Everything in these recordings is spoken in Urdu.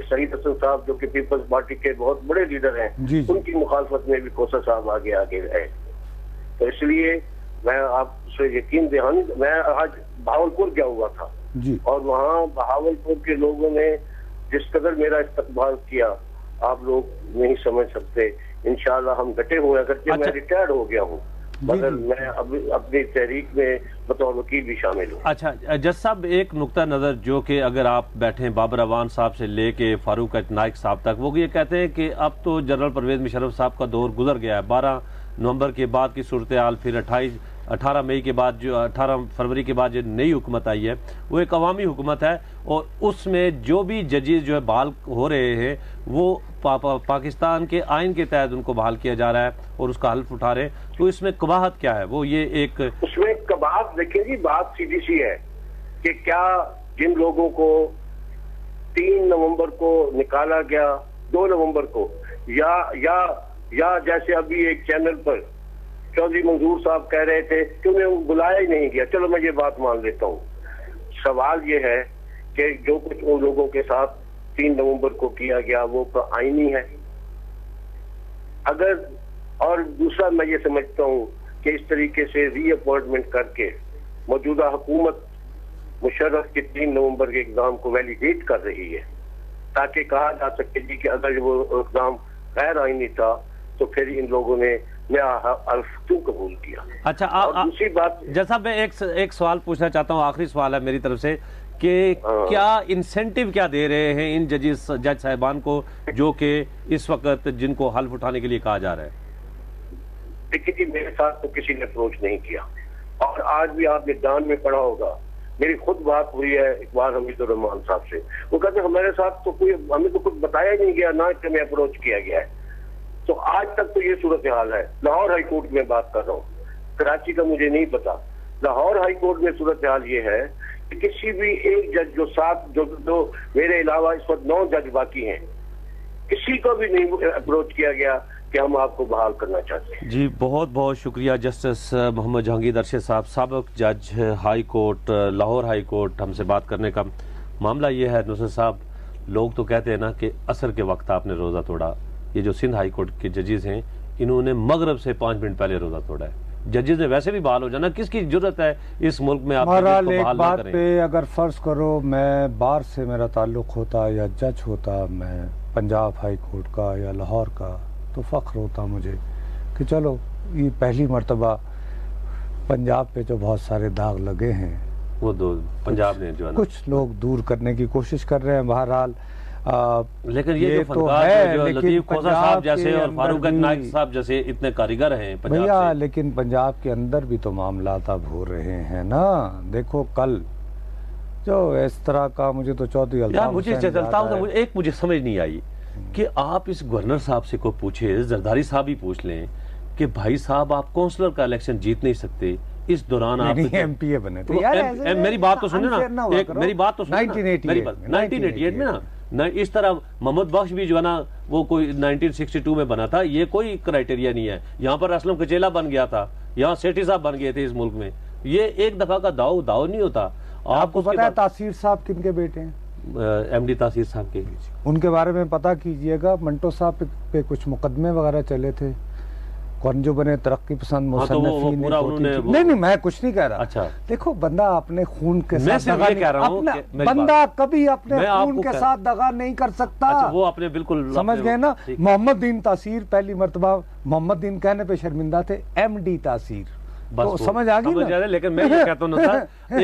سعید حسن صاحب جو کہ پیپلز پارٹی کے بہت بڑے لیڈر ہیں، ان کی مخالفت میں بھی کوثر صاحب آگے ہے. تو اس لیے میں آپ سے یقین دہانی، میں آج بہاولپور گیا ہوا تھا اور وہاں بہاولپور کے لوگوں نے جس قدر میرا استقبال کیا آپ لوگ نہیں سمجھ سکتے. انشاءاللہ ہم ڈٹے ہوئے، اگرچہ میں ریٹائرڈ ہو گیا ہوں مگر میں اپنی تحریک میں بطور وکیل بھی شامل ہوں. اچھا جج صاحب، ایک نقطہ نظر جو کہ اگر آپ بیٹھیں بابر اعوان صاحب سے لے کے فاروق نائک صاحب تک، وہ یہ کہتے ہیں کہ اب تو جنرل پرویز مشرف صاحب کا دور گزر گیا ہے. 12 نومبر کے بعد کی صورتحال، پھر 18 مئی کے بعد جو 18 فروری کے بعد جو نئی حکومت آئی ہے وہ ایک عوامی حکومت ہے، اور اس میں جو بھی ججز جو ہے بحال ہو رہے ہیں وہ پاکستان کے آئین کے تحت ان کو بحال کیا جا رہا ہے اور اس کا حلف اٹھا رہے ہیں. تو اس میں قباحت کیا ہے؟ وہ یہ ایک اس میں قباحت دیکھیں جی، بات سیدھی سی ہے کہ کیا جن لوگوں کو 3 نومبر کو نکالا گیا، 2 نومبر کو، یا جیسے ابھی ایک چینل پر چودھری منظور صاحب کہہ رہے تھے کہ انہیں بلایا ہی نہیں گیا. چلو میں یہ بات مان لیتا ہوں. سوال یہ ہے کہ جو کچھ ان لوگوں کے ساتھ 3 نومبر کو کیا گیا وہ آئینی ہے. اگر اور دوسرا میں یہ سمجھتا ہوں کہ اس طریقے سے ری اپوائنٹمنٹ کر کے موجودہ حکومت مشرف کے 3 نومبر کے اقدام کو ویلیڈیٹ کر رہی ہے تاکہ کہا جا سکے جی کہ اگر وہ اقدام غیر آئینی تھا تو پھر ان لوگوں نے نیا حلف کیوں قبول کیا. اچھا دوسری بات جیسا میں ایک سوال پوچھنا چاہتا ہوں، آخری سوال ہے میری طرف سے، کہ کیا انسینٹیو کیا دے رہے ہیں ان جج صاحبان کو جو کہ اس وقت جن کو حلف اٹھانے کے لیے کہا جا رہا ہے؟ دیکھیے جی، میرے ساتھ تو کسی نے اپروچ نہیں کیا، اور آج بھی آپ نے جان میں پڑھا ہوگا میری خود بات ہوئی ہے اقبال حمید الرحمان صاحب سے. وہ کہتے ہیں ہمارے ساتھ تو ہمیں تو کچھ بتایا نہیں گیا، نہ کہ ہمیں اپروچ کیا گیا ہے. تو آج تک تو یہ صورتحال ہے. لاہور ہائی کورٹ میں بات کر رہا ہوں، کراچی کا مجھے نہیں پتا. لاہور ہائی کورٹ میں صورتحال یہ ہے کہ کسی بھی ایک جج جو میرے علاوہ اس وقت 9 جج باقی ہیں، کسی کو بھی نہیں اپروچ کیا گیا کہ ہم آپ کو بحال کرنا چاہتے ہیں. جی بہت بہت شکریہ جسٹس محمد جہانگیر ارشد صاحب، سابق جج high court Lahore high court, ہم سے بات کرنے کا. معاملہ یہ ہے نصرت صاحب، لوگ تو کہتے ہیں نا کہ عصر کے وقت آپ نے روزہ توڑا. یہ جو سندھ ہائی کورٹ کے ججز ہیں انہوں نے مغرب سے 5 منٹ پہلے روزہ توڑا ہے. ججز نے ویسے بھی بحال ہو جانا، کس کی جرت ہے اس ملک میں آپ کو بحال نہ کریں؟ بات پہ اگر فرض کرو میں بار سے میرا تعلق ہوتا یا جج ہوتا میں پنجاب ہائی کورٹ کا یا لاہور کا، تو فخر ہوتا مجھے کہ چلو یہ پہلی مرتبہ پنجاب پہ جو بہت سارے داغ لگے ہیں وہ پنجاب نے جو ہے کچھ لوگ دور کرنے کی کوشش کر رہے ہیں. بہرحال لیکن یہ جو فنکار جو لطیف کھوسہ صاحب جیسے اور فاروق نائک صاحب جیسے اتنے کاریگر ہیں پنجاب سے، لیکن پنجاب کے اندر بھی تو معاملات اب ہو رہے ہیں نا. دیکھو کل جو اس طرح کا مجھے تو چودھری ایک مجھے سمجھ نہیں آئی کہ آپ اس گورنر صاحب سے کو پوچھے، زرداری صاحب ہی پوچھ لیں کہ بھائی صاحب آپ کونسلر کا الیکشن جیت نہیں سکتے، اس دوران آپ ایم پی اے بنے تھے. میری بات تو سنیں نا، میری بات تو سنیں 1988 میں نا اس طرح محمد بخش بھی جو ہے نا وہ کوئی 1962 میں بنا تھا. یہ کوئی کرائٹیریا نہیں ہے. یہاں پر اسلم کچیلا بن گیا تھا، یہاں سیٹھی صاحب بن گئے تھے اس ملک میں. یہ ایک دفعہ کا داؤ نہیں ہوتا. آپ کو پتا ہے تاثیر صاحب کن کے بیٹے ہیں؟ ایم ڈی تاثیر صاحب کے. ان کے بارے میں پتا کیجئے گا. منٹو صاحب پہ کچھ مقدمے وغیرہ چلے تھے، کون جو بنے ترقی پسند مصنفین. نہیں میں کچھ نہیں کہہ رہا. دیکھو بندہ اپنے خون کے ساتھ بندہ کبھی اپنے خون کے ساتھ دغا نہیں کر سکتا. وہ اپنے بالکل سمجھ گئے نا. محمد دین تاثیر پہلی مرتبہ محمد دین کہنے پہ شرمندہ تھے، ایم ڈی تاثیر. تو سمجھ آگئی. لیکن میں یہ کہتا ہوں نا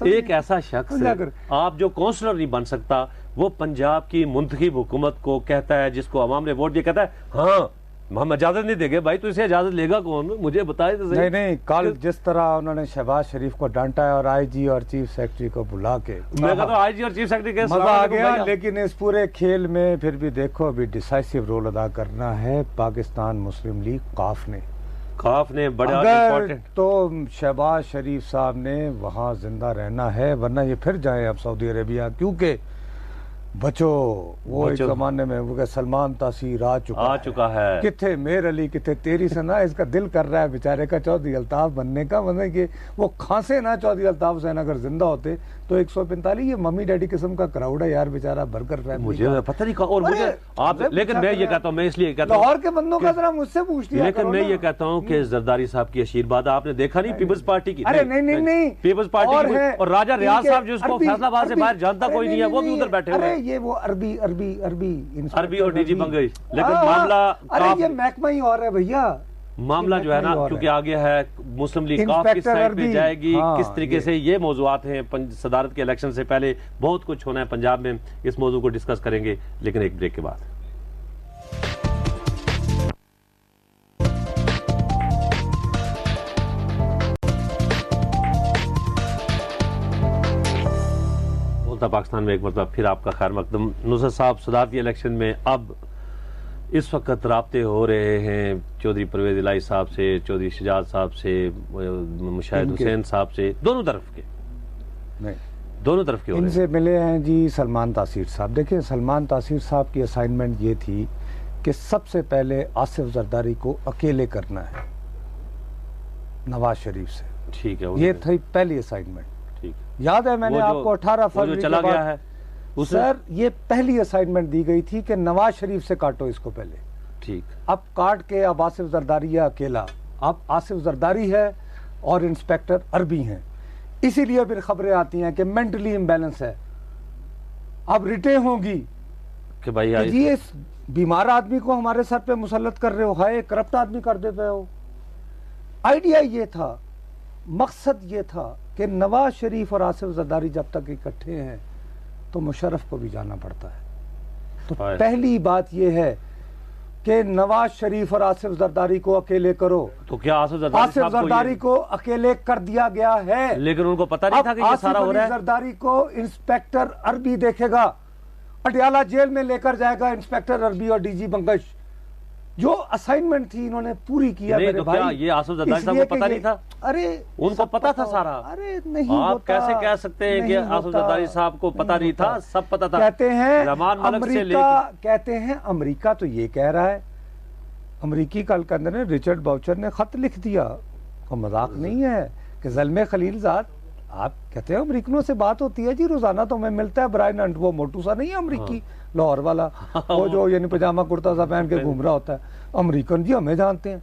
ایک ایسا شخص آپ جو کونسلر نہیں بن سکتا، وہ پنجاب کی منتخب حکومت کو کہتا ہے، جس کو عوام نے ووٹ دیا، کہتا ہے ہاں ہم اجازت نہیں دیں گے. بھائی تو اسے اجازت لے گا کون؟ مجھے بتائے تو صحیح. نہیں کل جس طرح انہوں نے شہباز شریف کو ڈانٹا ہے اور آئی جی اور چیف سیکرٹری کو بلا کے، میں کہتا ہوں آئی جی اور چیف سیکرٹری کے مزہ آ گیا. لیکن اس پورے کھیل میں پھر بھی دیکھو ابھی ڈیسائسو رول ادا کرنا ہے پاکستان مسلم لیگ قاف نے بڑا امپورٹنٹ. تو شہباز شریف صاحب نے وہاں زندہ رہنا ہے، ورنہ یہ پھر جائیں اب سعودی عربیہ، کیونکہ بچو وہ ایک زمانے میں وہ سلمان تاثیر آ چکا ہے کتھے میر علی کتھے تیری سنا. اس کا دل کر رہا ہے بیچارے کا چودھری الطاف بننے کا, مطلب کہ وہ کھانسے نہ چودھری الطاف حسین اگر زندہ ہوتے تو 145. یہ ممی ڈیڈی قسم کا کراؤڈ ہے یار بیچارہ برگر فیملی. مجھے پتہ نہیں اور مجھے آپ, لیکن میں یہ کہتا ہوں, میں اس لیے کہتا ہوں لاہور کے بندوں کا ذرا مجھ سے پوچھ لیا, لیکن میں یہ کہتا ہوں کہ زرداری صاحب کی آشیرواد آپ نے دیکھا نہیں پیپلز پارٹی کی. ارے نہیں پیپلز پارٹی کی, اور راجہ ریاض صاحب جس کو فیصل آباد سے باہر جانتا کوئی نہیں ہے وہ بھی ادھر بیٹھے ہوئے ہیں. یہ وہ عربی اور ڈی جی بنگش. لیکن معاملہ یہ محکمہ ہی اور ہے بھیا, معاملہ جو ہے نا کیونکہ آگے ہے مسلم لیگ کاف کس سائڈ پہ جائے گی, کس طریقے سے یہ موضوعات ہیں. صدارت کے الیکشن سے پہلے بہت کچھ ہونا ہے پنجاب میں, اس موضوع کو ڈسکس کریں گے لیکن ایک بریک کے بعد. پاکستان میں ایک مرتبہ پھر آپ کا خیر مقدم. نصرت صاحب, صدارتی الیکشن میں اب اس وقت رابطے ہو رہے ہیں چودھری پرویز الہی صاحب سے, چودھری شجاعت صاحب سے, مشاہد حسین صاحب سے, دونوں طرف کے ان سے ملے ہیں جی سلمان تاثیر صاحب. دیکھیں سلمان تاثیر صاحب کی اسائنمنٹ یہ تھی کہ سب سے پہلے آصف زرداری کو اکیلے کرنا ہے نواز شریف سے. ٹھیک ہے, یہ تھی پہلی اسائنمنٹ. یاد ہے میں نے آپ کو 18 فروری چلا گیا ہے سر, یہ پہلی اسائنمنٹ دی گئی تھی کہ نواز شریف سے کاٹو اس کو پہلے. ٹھیک, اب کاٹ کے اب آصف زرداری ہے اکیلا. اب آصف زرداری ہے اور انسپیکٹر عربی ہیں, اسی لیے پھر خبریں آتی ہیں کہ مینٹلی امبیلنس ہے. اب رٹیں ہوں گی کہ بھائی یہ اس بیمار آدمی کو ہمارے سر پہ مسلط کر رہے ہو, ہائے کرپٹ آدمی کر دیتے ہو. آئیڈیا یہ تھا, مقصد یہ تھا کہ نواز شریف اور آصف زرداری جب تک اکٹھے ہیں تو مشرف کو بھی جانا پڑتا ہے. تو پہلی بات یہ ہے کہ نواز شریف اور آصف زرداری کو اکیلے کرو. تو کیا آصف زرداری کو اکیلے کر دیا گیا ہے, لیکن ان کو پتہ نہیں تھا کہ یہ سارا ہو رہا ہے. زرداری کو انسپیکٹر عربی دیکھے گا, اڈیالہ جیل میں لے کر جائے گا انسپیکٹر عربی اور ڈی جی بنگش. جو اسائنمنٹ تھی انہوں نے پوری کیا میرے بھائی. یہ آصف زرداری صاحب کو پتہ نہیں تھا؟ ارے ان کو پتہ تھا سارا. ارے نہیں, آپ کیسے کہہ سکتے ہیں کہ آصف زرداری صاحب کو پتہ نہیں تھا؟ سب پتہ تھا. کہتے ہیں امریکہ تو یہ کہہ رہا ہے, امریکی کل کے اندر رچرڈ باؤچر نے خط لکھ دیا, کوئی مذاق نہیں ہے, کہ زلمے خلیل زاد آپ کہتے ہیں امریکنوں سے بات ہوتی ہے جی روزانہ تو میں ملتا ہے برائن ہنٹ, وہ موٹو سا نہیں ہے امریکی لاہور والا, وہ جو یعنی پجامہ کرتا سا پہن کے گھوم رہا ہوتا ہے. امریکن جی ہمیں جانتے ہیں,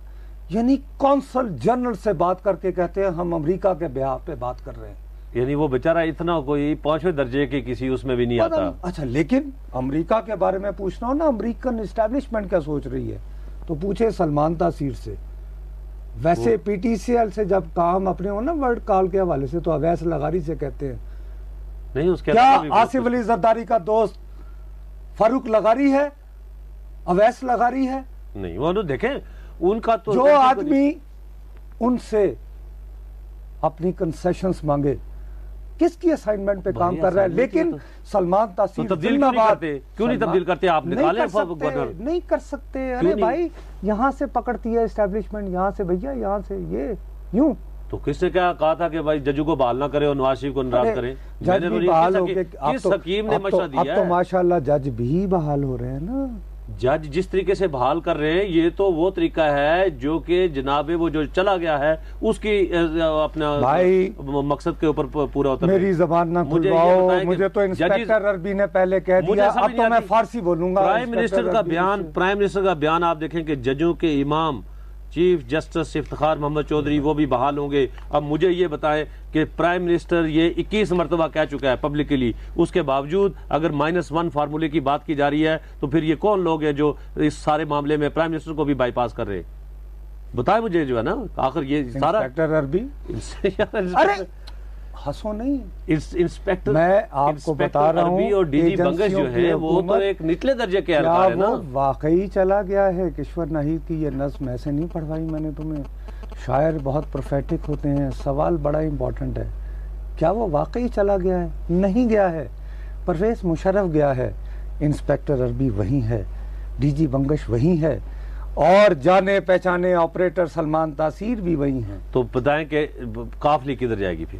یعنی کونسل جنرل سے بات کر کے کہتے ہیں ہم امریکہ کے بیہاف پہ بات کر رہے ہیں. یعنی وہ بیچارہ اتنا کوئی 5ویں درجے کے کسی اس میں بھی نہیں آتا. اچھا, لیکن امریکہ کے بارے میں پوچھنا ہو نا, امریکن اسٹیبلشمنٹ کیا سوچ رہی ہے, تو پوچھے سلمان تاثیر سے. ویسے پی ٹی سی ایل سے جب کام اپنے ہو نا ورلڈ کال کے حوالے سے تو اویس لغاری سے کہتے ہیں نہیں, اس کیا آصف علی زرداری کا دوست فاروق لغاری ہے, اویس لغاری ہے؟ نہیں, وہ دیکھیں ان کا تو جو آدمی ان سے اپنی کنسیشنز مانگے کس کی اسائنمنٹ پہ کام کر رہا ہے. لیکن سلمان تاثیر تبدیل کیوں نہیں تبدیل کرتے؟ آپ نکالیں نہیں کر سکتے. ارے بھائی یہاں سے پکڑتی ہے اسٹیبلشمنٹ, یہاں سے بھیا, یہاں سے یہ یوں. تو کس نے کیا کہا تھا کہ بھائی ججو کو بحال نہ کرے اور نواز شریف کو ناراض کریں؟ جج بھی بحال ہو کے کس حکیم نے مشورہ دیا ہے؟ اب تو ماشاءاللہ جج بھی بحال ہو رہے ہیں نا. جج جس طریقے سے بحال کر رہے ہیں یہ تو وہ طریقہ ہے جو کہ جناب وہ جو چلا گیا ہے اس کی اپنا مقصد کے اوپر پورا ہوتا ہے. میری زبان نہ کھلواؤ, مجھے تو انسپیکٹر عربی نے پہلے کہہ دیا, اب تو میں فارسی بولوں گا. پرائم منسٹر کا بیان آپ دیکھیں کہ ججوں کے امام چیف جسٹس افتخار محمد چودھری وہ بھی بحال ہوں گے. اب مجھے یہ بتائیں کہ پرائم منسٹر یہ 21 مرتبہ کہہ چکا ہے پبلکلی, اس کے باوجود اگر -1 فارمولے کی بات کی جا رہی ہے تو پھر یہ کون لوگ ہیں جو اس سارے معاملے میں پرائم منسٹر کو بھی بائی پاس کر رہے ہیں؟ بتائیں مجھے جو ہے نا آخر یہ سارا انسپیکٹر عربی. ارے ہنسو نہیں, انسپیکٹر میں آپ کو بتا رہا ہوں اور ڈی جی بنگش جو ہے وہ تو ایک نچلے درجے کے اہلکار ہے نا. وہ واقعی چلا گیا ہے. کشور ناہید کی یہ نظم ایسے نہیں پڑھوائی میں نے تمہیں, شاعر بہت پروفیٹک ہوتے ہیں, سوال بڑا امپورٹنٹ ہے. کیا وہ واقعی چلا گیا ہے؟ نہیں گیا ہے. پرویز مشرف گیا ہے, انسپیکٹر عربی وہی ہے, ڈی جی بنگش وہی ہے, اور جانے پہچانے آپریٹر سلمان تاثیر بھی وہی ہیں. تو بتائیں کہ قافلی کدھر جائے گی پھر؟